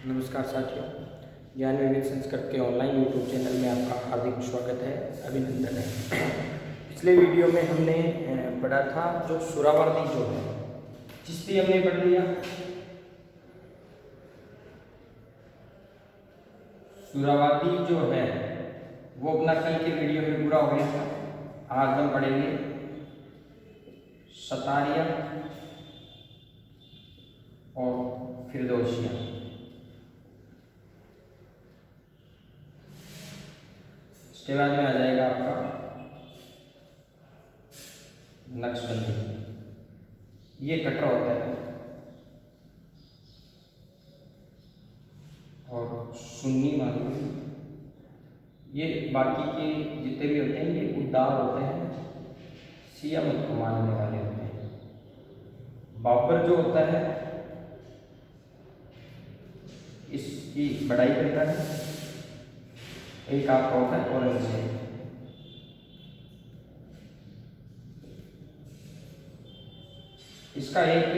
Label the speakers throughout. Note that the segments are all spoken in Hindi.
Speaker 1: नमस्कार साथियों, ज्ञान विवेक संस्कृत के ऑनलाइन यूट्यूब चैनल में आपका हार्दिक स्वागत है, अभिनंदन है। पिछले वीडियो में हमने पढ़ा था जो सुरावर्दी जो है, जिस पे हमने पढ़ लिया सुरावर्दी जो है वो अपना कल के वीडियो में पूरा हो गया था। आज हम पढ़ेंगे सतारिया और फिरदौसिया। इसके बाद में आ जाएगा आपका नक्शबंदी। ये कटरा होता है और सुन्नी मालूम, ये बाकी के जितने भी होते हैं ये उद्दार होते हैं, सिया मत को मानने वाले होते हैं। बाबर जो होता है इसकी बड़ाई करता है। एक आपका होता है औरंगजेब। इसका एक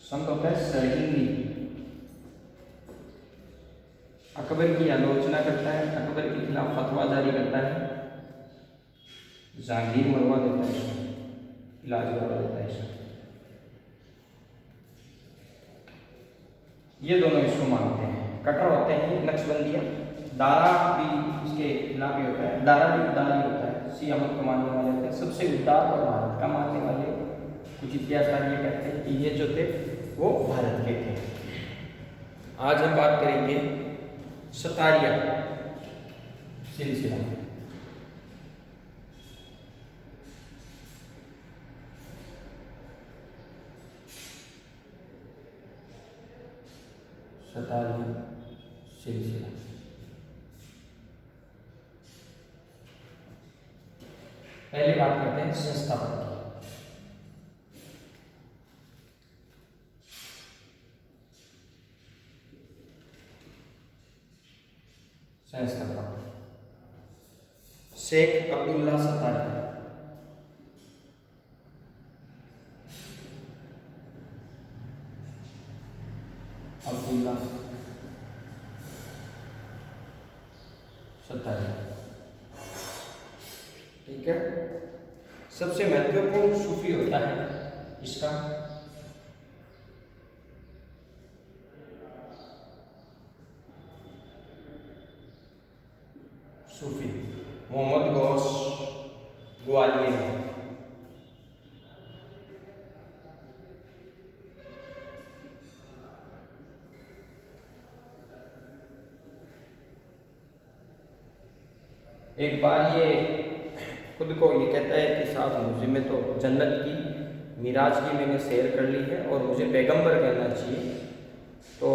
Speaker 1: संत होता है सरहिंदी। अकबर की आलोचना करता है, अकबर के खिलाफ फतवा जारी करता है, जहांगीर मरवा देता है, इलाज करवा देता है इसका। ये दोनों इसको मानते हैं। कटर होते हैं नक्शबंदिया। दारा भी इसके खिलाफ ही होता है, दारा भी उद्दार ही होता है, सियामत को मानने वाले होते हैं। सबसे उद्दार और भारत का मानने वाले कुछ इतिहासकार ये कहते हैं कि ये जो थे वो भारत के थे। आज हम बात करेंगे सतारिया सिलसिला। सतारिया सिलसिला पहले बात करते हैं संस्थापक की। संस्थापक शेख अब्दुल्ला सतारिया। अब्दुल्ला सतारिया, ठीक है। सबसे महत्वपूर्ण सूफी होता है इसका सूफी मोहम्मद गौस ग्वालियर। एक बार ये खुद को ये कहता है कि साहब मुझे में तो जन्नत की मिराज की मैंने सैर कर ली है और मुझे पैगंबर कहना चाहिए, तो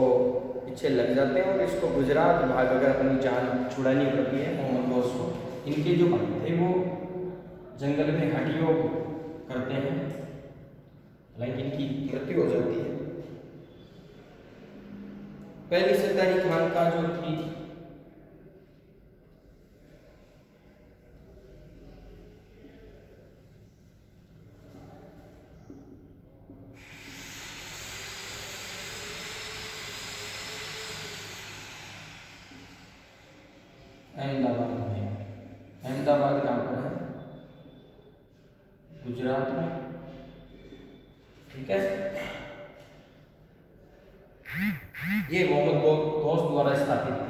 Speaker 1: पीछे लग जाते हैं और इसको गुजरात भाग अगर अपनी जान छुड़ानी पड़ती है मोहम्मद गौस को। इनके जो भाई थे वो जंगल में हठ योग करते हैं, हालांकि इनकी मृत्यु हो जाती है। पहली सत्तारी खान का जो थी अहमदाबाद में। अहमदाबाद कहाँ पर है? गुजरात में, ठीक है। ये मोहम्मद गौस द्वारा स्थापित थी।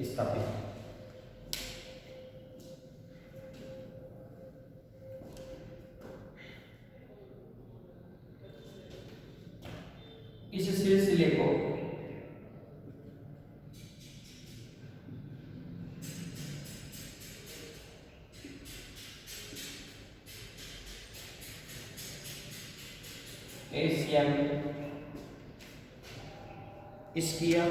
Speaker 1: स्थापित इस सिलसिले को एशिया में इस्किया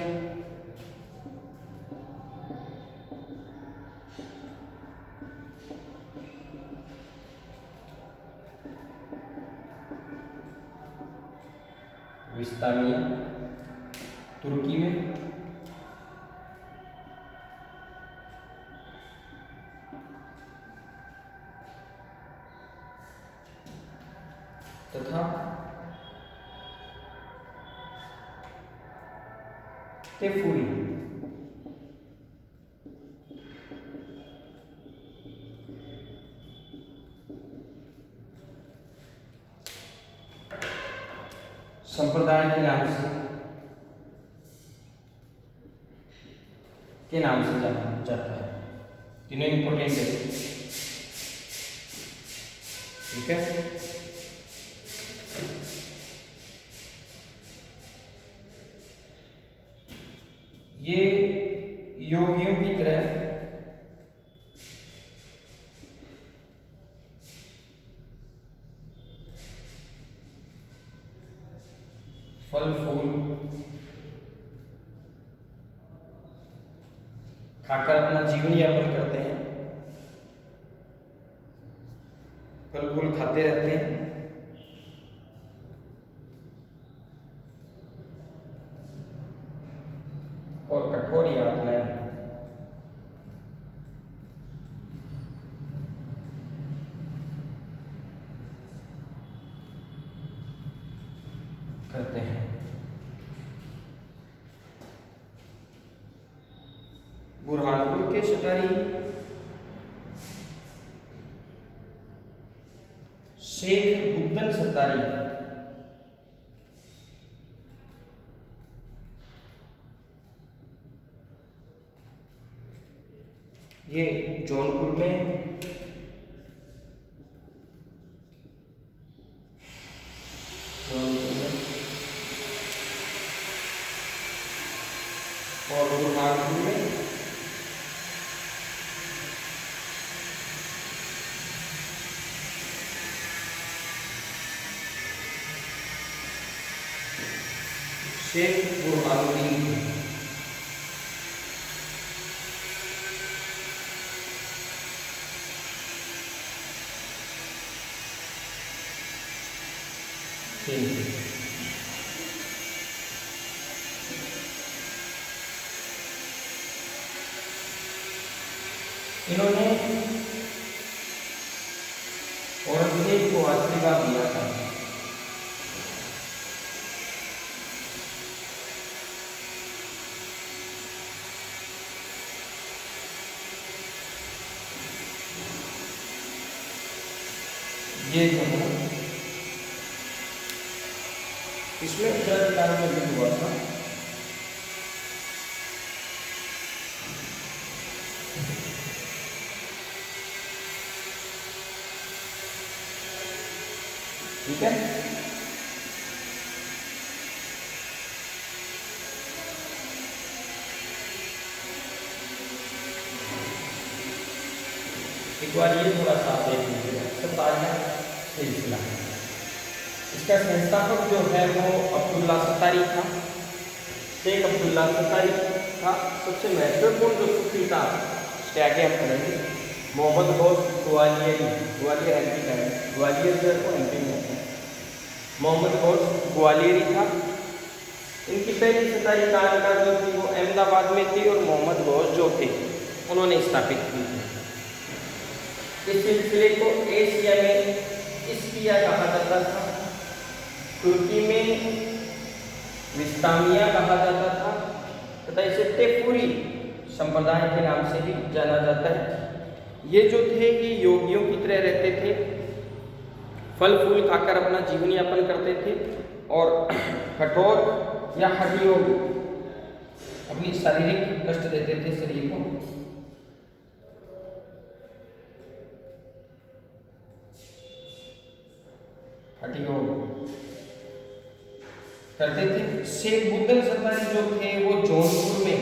Speaker 1: विस्तामिया तुर्की में, तथा तेफुरी संप्रदाय के नाम से जाना जाता है। तीनों इंपोर्टेंट है, ठीक है। ये योगियों की तरह फल फूल खाकर अपना जीवन यापन करते हैं, फल फूल खाते रहते हैं और कठोर यातनाएं करते हैं। बुरहानपुर के शतारी शेख बुद्दन सत्तारी ये जौनपुर में और बुरहानपुर में शेख बुरहानुद्दीन इन्होंने औरंगजेब को आशीर्वाद दिया था। ये जो है इसमें उत्तराधिकार में भी हुआ था। ठीक है, एक बार ये थोड़ा सा देख लीजिए सत्तारिया सिलसिला। इसका संस्थापक जो है वो अब्दुल्ला सत्तारी था, शेख अब्दुल्ला सत्तारी था। सबसे महत्वपूर्ण जो सूफी था उसके आगे हम पढ़ेंगे मोहम्मद गौस ग्वालियरी, ग्वालियर एमपी का है, ग्वालियर जो है वो एमपी में है। मोहम्मद गौस ग्वालियरी था। इनकी पहली सत्तारी कारगर जो थी वो अहमदाबाद में थी और मोहम्मद गौस जो थे उन्होंने स्थापित की थी। इस सिलसिले को एशिया में इस्किया कहा जाता था, तुर्की में विस्तामिया कहा जाता था तथा इसे तेफुरी संप्रदाय के नाम से भी जाना जाता है। ये जो थे ये योगियों की तरह रहते थे, फल फूल खाकर अपना जीवन यापन करते थे और कठोर या हठयोग अपनी शारीरिक कष्ट देते थे शरीर को। हठयोग करते थे। शेख बुद्दन सत्तारी जो थे वो जौनपुर में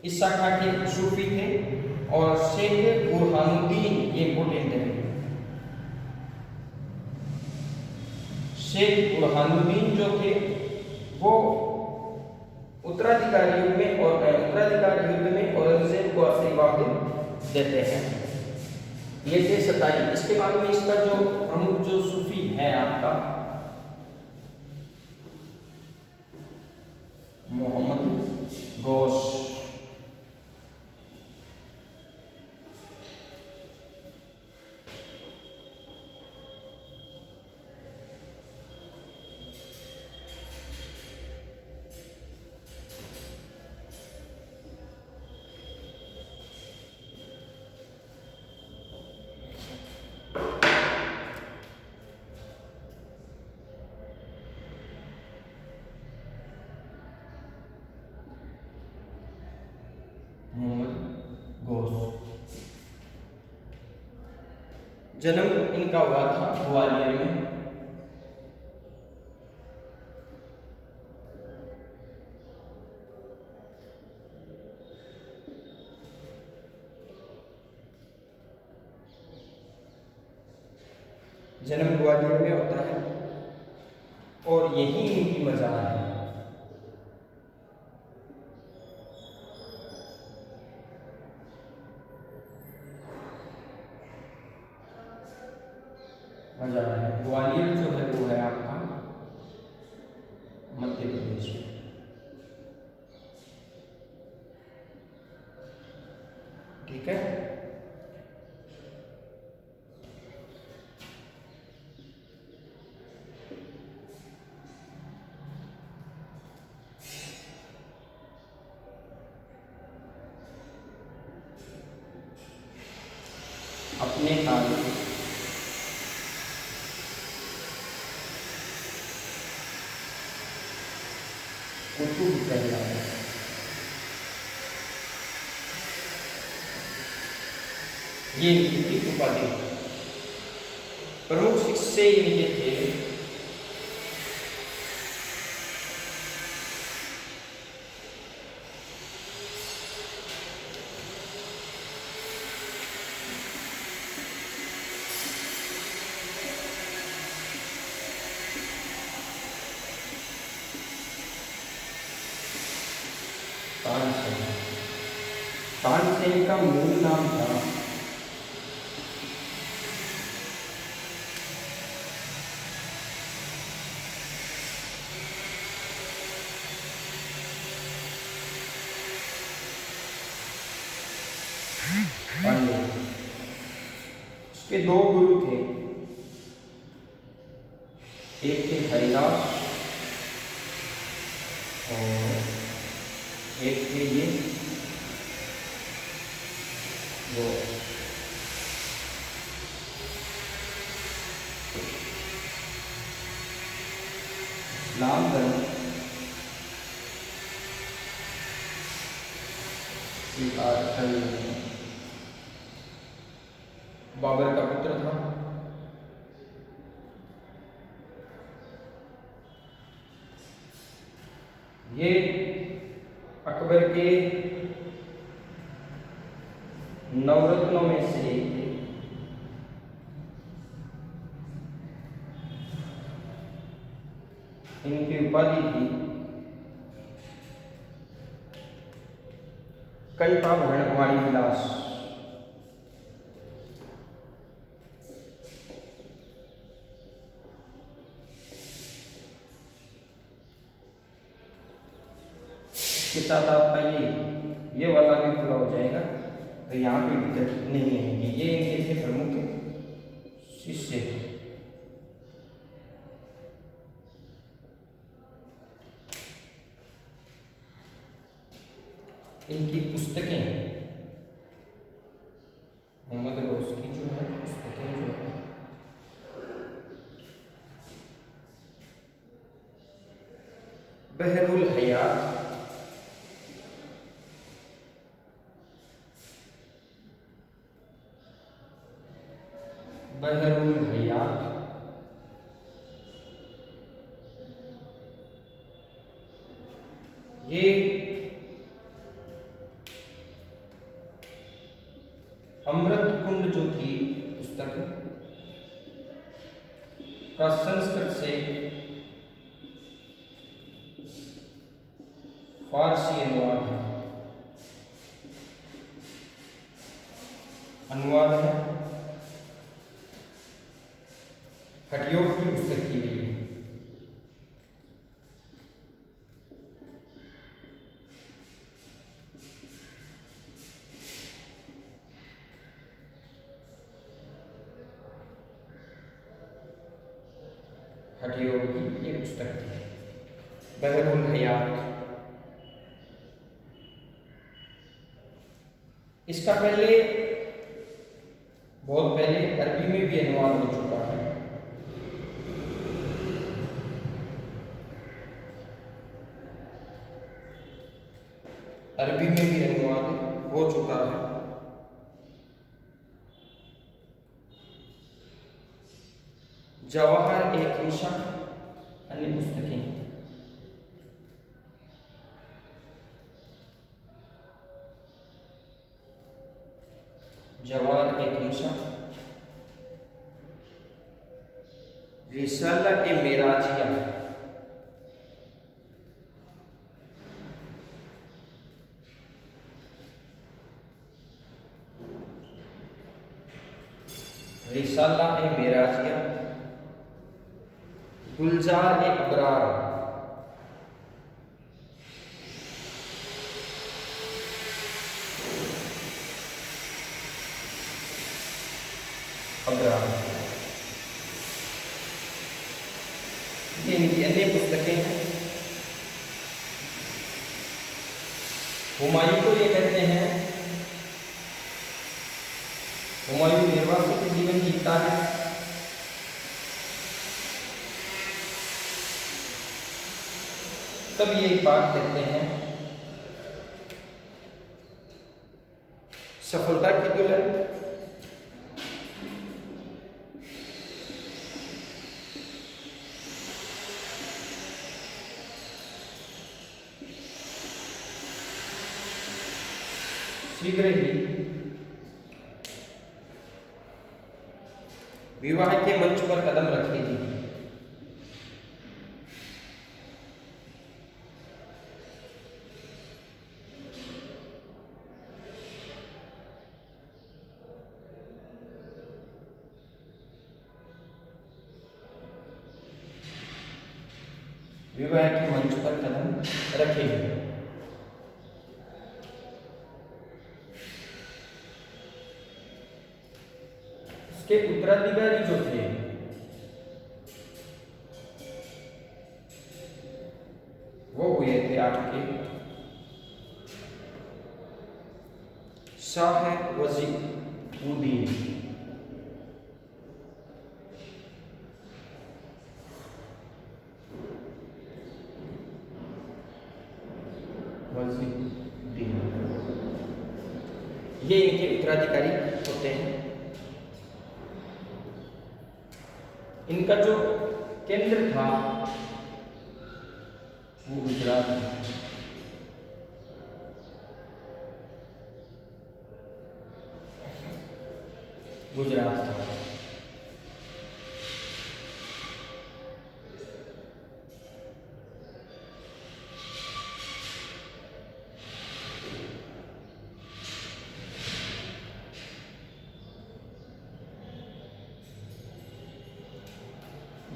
Speaker 1: इस शाखा के सूफी थे और शेख बुरहानुद्दीन ये इंपोर्टेंट है। शेख बुरहानुद्दीन जो थे वो उत्तराधिकारी युग में और उत्तराधिकारी युद्ध में औरंगजेब को आशीर्वाद देते हैं। ये थे सत्तारी। इसके बाद में इसका जो प्रमुख जो सूफी है आपका मोहम्मद घोष। जन्म इनका हुआ था ग्वालियर में। जन्म ग्वालियर में होता है और यही इनकी मज़ार है। मज़ार है ग्वालियर जो है वो है आपका मध्य प्रदेश में। ठीक है, अपने काल में कुतुब कहलाते हैं। ये इनकी उपाधि। प्रमुख शिष्य इनके थे तानसेन। तानसेन का मूल नाम था पांडु। उसके दो गुरु थे, एक थे हरिदास और एक थे ये वो इस्लाम धर्म स्वीकार कर लिया। बाबर का पुत्र था। ये अकबर के नवरत्नों में से एक थे। इनकी उपाधि थी कंठाभरण वाणी विलास। के साथ आपका ये वाला भी पूरा हो जाएगा, तो यहाँ पे दिक्कत नहीं आएगी। ये इनके प्रमुख शिष्य थे। इनकी पुस्तकें मोहम्मद घोष की जो है पुस्तकें जो है बहरुल हयात, बहरुल हयात, ये अमृत कुंड जो थी पुस्तक का संस्कृत से फारसी अनुवाद है। हठयोग की पुस्तक की गई है। हठयोग की ये पुस्तक थी, बहरुल हयात। इसका पहले, बहुत पहले अरबी में भी अनुवाद हो चुका है। अरबी में भी अनुवाद हो चुका है। जवाहर एक निशा, अन्य पुस्तकें। जवाहर एक निशा, रिसाला ए मेराजिया, रिसाला ए मेराजिया, गुलजार ए अबरार, अबरार, ये इनकी अन्य पुस्तकें हैं। हुमायूं को ये कहते हैं, हुमायूं निर्वासित जीवन जीता है। तब ये एक बात कहते हैं, सफलता की दुल्हन शीघ्र ही विवाह के मंच पर कदम रखेगी। विवाह के मंच पर कदम रखेगी। इसके उत्तराधिकारी जो थे वो हुए थे आपके शाह वजीउद्दीन। ये इनके उत्तराधिकारी होते हैं। इनका जो केंद्र था वो गुजरात में। गुजरात था।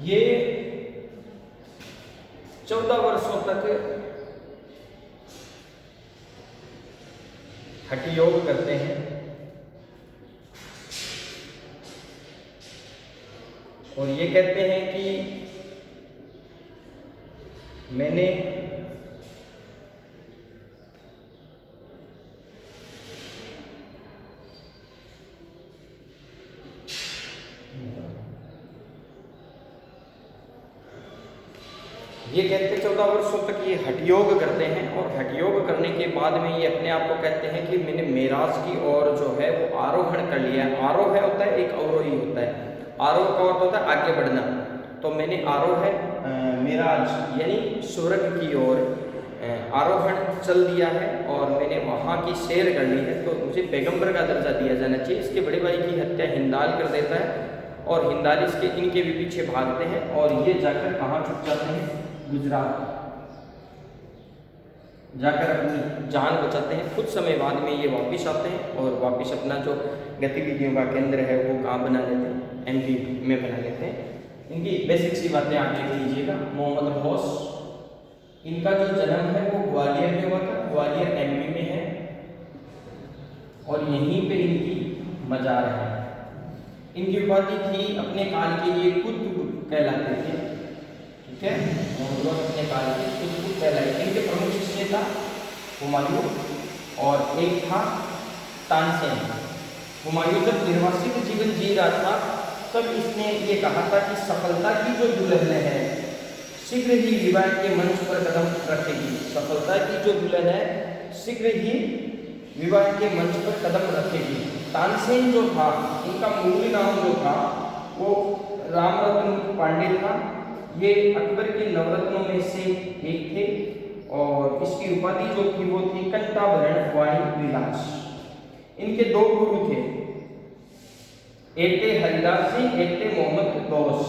Speaker 1: ये 14 वर्षों तक हठयोग करते हैं और ये कहते हैं कि मैंने ये कहते 14 वर्षों तक ये हठयोग करते हैं और हठयोग करने के बाद में ये अपने आप को कहते हैं कि मैंने मेराज की ओर जो है वो आरोहण कर लिया है। आरोह होता है, एक अवरोही होता है। आरोह का अर्थ होता है आगे बढ़ना। तो मैंने आरोह मेराज यानी स्वर्ग की ओर आरोहण चल दिया है और मैंने वहाँ की सैर कर ली है, तो मुझे पैगंबर का दर्जा दिया जाना चाहिए। इसके बड़े भाई की हत्या हिंदाल कर देता है और हिंदाल इसके इनके भी पीछे भागते हैं और ये जाकर कहाँ छुप जाते हैं? गुजरात जाकर अपनी जान बचाते हैं। कुछ समय बाद में ये वापस आते हैं और वापस अपना जो गतिविधियों का केंद्र है वो कहाँ बना लेते हैं? एमपी में बना लेते हैं। इनकी बेसिक सी बातें आप देख लीजिएगा। मोहम्मद गौस, इनका जो जन्म है वो ग्वालियर में हुआ था। ग्वालियर एमपी में है और यहीं पे इनकी मजार है। इनकी उपाधि थी अपने काल के लिए कुतुब कहलाते थे। ठीक है, मोहम्मद गौस अपने काल के कुतुब कहलाए। इनके प्रमुख शिष्य था हुमायूं और एक था तानसेन। हुमायूं जब निर्वासित जीवन जी रहा था तब इसने ये कहा था कि सफलता की जो दुल्हन है शीघ्र ही विवाह के मंच पर कदम रखेगी। सफलता की जो दुल्हन है शीघ्र ही विवाह के मंच पर कदम रखेगी। तानसेन जो था, इनका मूल नाम जो था वो रामरत्न पांडे था। ये अकबर के नवरत्नों में से एक थे और इसकी उपाधि जो थी वो थी कंठाभरण वाणी विलास। इनके दो गुरु थे, एक थे हरिदास जी, एक थे मोहम्मद गौस।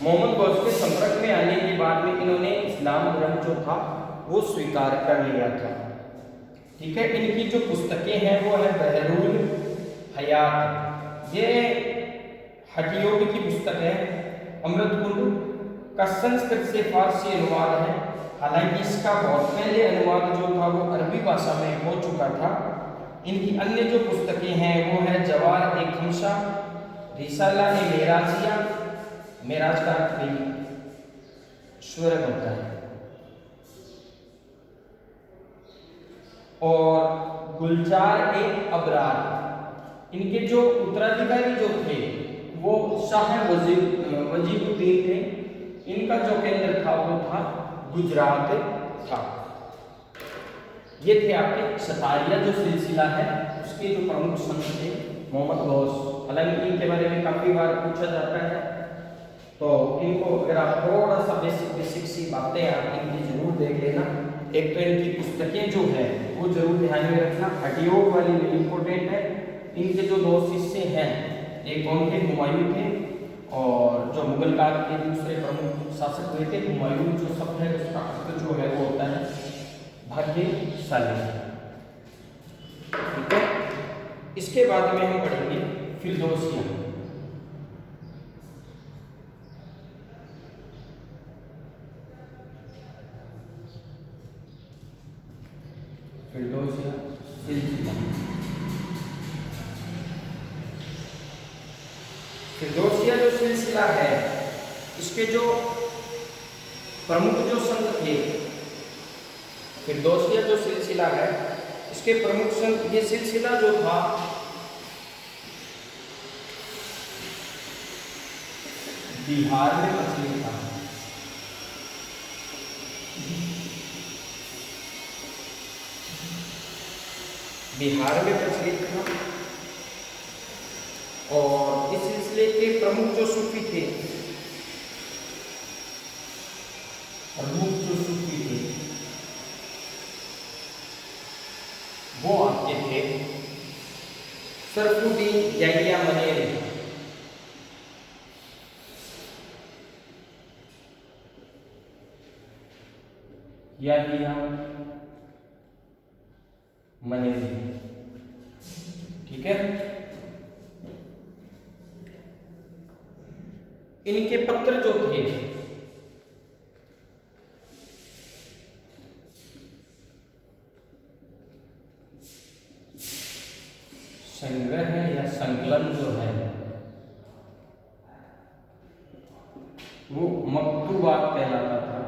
Speaker 1: मोहम्मद गौस के संपर्क में आने के बाद में इन्होंने इस्लाम धर्म जो था वो स्वीकार कर लिया था। ठीक है, इनकी जो पुस्तकें हैं वो है बहरुल हयात, ये हठयोग की पुस्तक है। अमृतकुंड का संस्कृत से फारसी अनुवाद है, हालांकि इसका बहुत पहले अनुवाद जो था वो अरबी भाषा में हो चुका था। इनकी अन्य जो पुस्तकें हैं वो है जवार ए खमसा, रिसाला ए मेराजिया, मेराज का स्वर्ग होता है, और गुलजार ए अबरार। इनके जो उत्तराधिकारी जो थे वो शाह वजीरुद्दीन थे। इनका जो केंद्र था वो था गुजरात था। ये थे आपके सतारिया जो सिलसिला है उसके जो प्रमुख संत थे मोहम्मद गौस। हालांकि इनके बारे में काफी बार पूछा जाता है, तो इनको अगर आप थोड़ा सा बेसिक सी बातें आप इनकी जरूर देख लेना। एक तो इनकी पुस्तकें जो है वो जरूर ध्यान में रखना, हठयोग वाली भी इम्पोर्टेंट है। इनके जो दो शिष्य हैं, एक उनके हुमायूं थे और जो मुगल काल के दूसरे प्रमुख शासक हुए थे। हुमायूं जो शब्द है उसका अर्थ जो है वो होता है भाग्यशाली। ठीक है, इसके बाद में हम पढ़ेंगे फिरदौसिया। फिरदौसिया सिलसिला, फिरदौसिया जो सिलसिला है इसके जो प्रमुख जो संत थे, फिरदौसिया जो सिलसिला है इसके प्रमुख संत, ये सिलसिला जो था बिहार में प्रचलित था। बिहार में प्रचलित था और इस सिलसिले के प्रमुख जो सूफी थे, वो आपके थे सरफुद्दीन याहिया मनेरी। याहिया मनेरी, ठीक है। इनके पत्र जो थे संग्रह या संकलन जो है वो मकतूबात कहलाता था।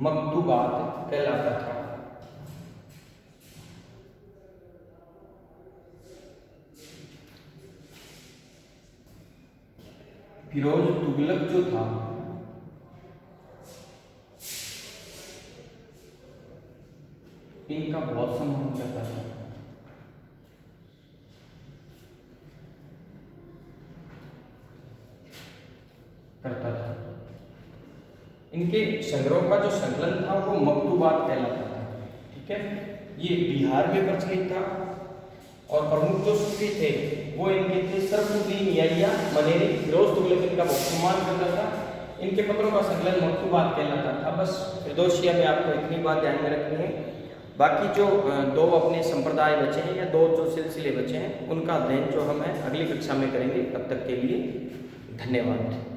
Speaker 1: मकतूबात कहलाता था। फिरोज तुगलक जो था इनका बहुत सम्मान करता था। इनके संग्रहों का जो संकलन था वो मकतूबात कहलाता था। ठीक है, ये बिहार में प्रचलित था और प्रमुख जो सूफी थे वो इनके थे सरफुद्दीन याहिया मनेरी। फिरोज तुगलक इनका बहुत सम्मान करता था। इनके पत्रों का संकलन मकतूबात कहलाता था। बस फिरदौसिया में आपको इतनी बात ध्यान में रखनी है। बाकी जो दो अपने संप्रदाय बचे हैं या दो जो सिलसिले बचे हैं उनका अध्ययन जो हम है अगली कक्षा में करेंगे। तब तक के लिए धन्यवाद।